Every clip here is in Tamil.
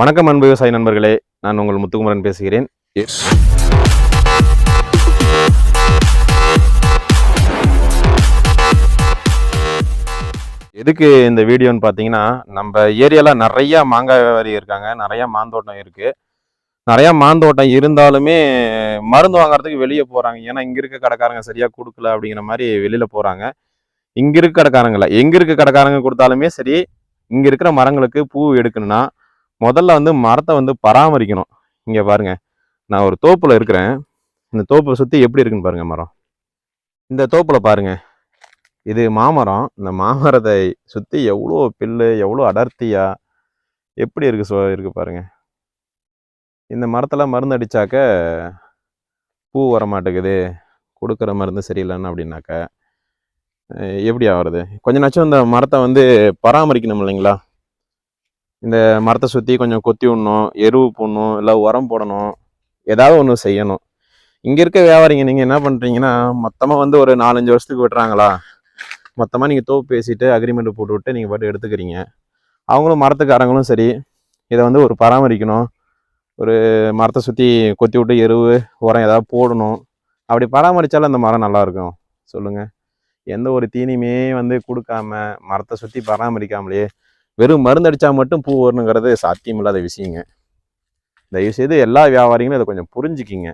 வணக்கம் அன்பு விவசாய நண்பர்களே, நான் உங்கள் முத்துக்குமரன் பேசுகிறேன். எதுக்கு இந்த வீடியோன்னு பார்த்தீங்கன்னா, நம்ம ஏரியாவில் நிறையா மாங்காய் வியாபாரி இருக்காங்க, நிறையா மாந்தோட்டம் இருக்குது. நிறையா மாந்தோட்டம் இருந்தாலுமே மருந்து வாங்குறதுக்கு வெளியே போகிறாங்க. ஏன்னா இங்கே இருக்க கடைக்காரங்க சரியாக கொடுக்கல அப்படிங்கிற மாதிரி வெளியில் போகிறாங்க. இங்கே இருக்க கடைக்காரங்கள எங்கே இருக்க கடைக்காரங்க கொடுத்தாலுமே சரி, இங்கே இருக்கிற மரங்களுக்கு பூ எடுக்கணும்னா முதல்ல மரத்தை பராமரிக்கணும். இங்க பாருங்க, நான் ஒரு தோப்புல இருக்கிறேன். இந்த தோப்பை சுத்தி எப்படி இருக்குன்னு பாருங்க மரம். இந்த தோப்புல பாருங்க, இது மாமரம். இந்த மாமரத்தை சுத்தி எவ்வளோ பில்லு, எவ்வளோ அடர்த்தியா எப்படி இருக்கு பாருங்க. இந்த மரத்துல மருந்து அடிச்சாக்க பூ வர மாட்டேங்குது, கொடுக்குற மருந்து சரியில்லைன்னு அப்படின்னாக்க எப்படி ஆகுறது? கொஞ்ச நாச்சும் இந்த மரத்தை பராமரிக்கணும் இல்லைங்களா? இந்த மரத்தை சுற்றி கொஞ்சம் கொத்தி விடணும், எருவு போடணும், இல்லை உரம் போடணும், ஏதாவது ஒன்று செய்யணும். இங்கே இருக்க வியாபாரிங்க நீங்கள் என்ன பண்ணுறீங்கன்னா, மொத்தமாக ஒரு 4-5 வருஷத்துக்கு விட்டுறாங்களா, மொத்தமாக நீங்கள் தோப்பு பேசிட்டு அக்ரிமெண்ட் போட்டு விட்டு நீங்கள் பாட்டு எடுத்துக்கிறீங்க. அவங்களும் மரத்துக்காரங்களும் சரி, இதை ஒரு பராமரிக்கணும், ஒரு மரத்தை சுற்றி கொத்தி விட்டு எருவு உரம் ஏதாவது போடணும். அப்படி பராமரித்தாலும் அந்த மரம் நல்லாயிருக்கும். சொல்லுங்கள். எந்த ஒரு தீனியுமே கொடுக்காம மரத்தை சுற்றி பராமரிக்காமலே வெறும் மருந்து அடித்தா மட்டும் பூ வரணுங்கிறது சாத்தியமில்லாத விஷயங்க. தயவுசெய்து எல்லா வியாபாரிகளும் இதை கொஞ்சம் புரிஞ்சுக்கிங்க.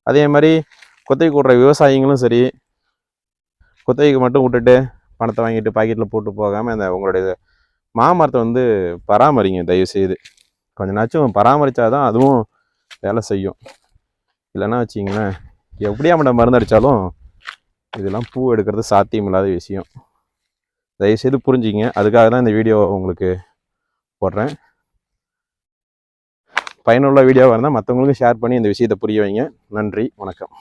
அதே மாதிரி குத்தகைக்கு விடுற விவசாயிகளும் சரி, குத்தகைக்கு மட்டும் விட்டுட்டு பணத்தை வாங்கிட்டு பாக்கெட்டில் போட்டு போகாமல் இந்த உங்களுடைய மாமரத்தை பராமரிங்க. தயவுசெய்து கொஞ்ச நாச்சும் பராமரித்தாதான் அதுவும் வேலை செய்யும். இல்லைன்னா வச்சிங்களேன், எப்படியா மருந்து அடித்தாலும் இதெல்லாம் பூ எடுக்கிறது சாத்தியமில்லாத விஷயம். தயவுசெய்து புரிஞ்சுக்கிங்க. அதுக்காக தான் இந்த வீடியோ உங்களுக்கு போடுறேன். பயனுள்ள வீடியோவாக இருந்தால் மற்றவங்களுக்கும் ஷேர் பண்ணி இந்த விஷயத்தை புரிய வைங்க. நன்றி, வணக்கம்.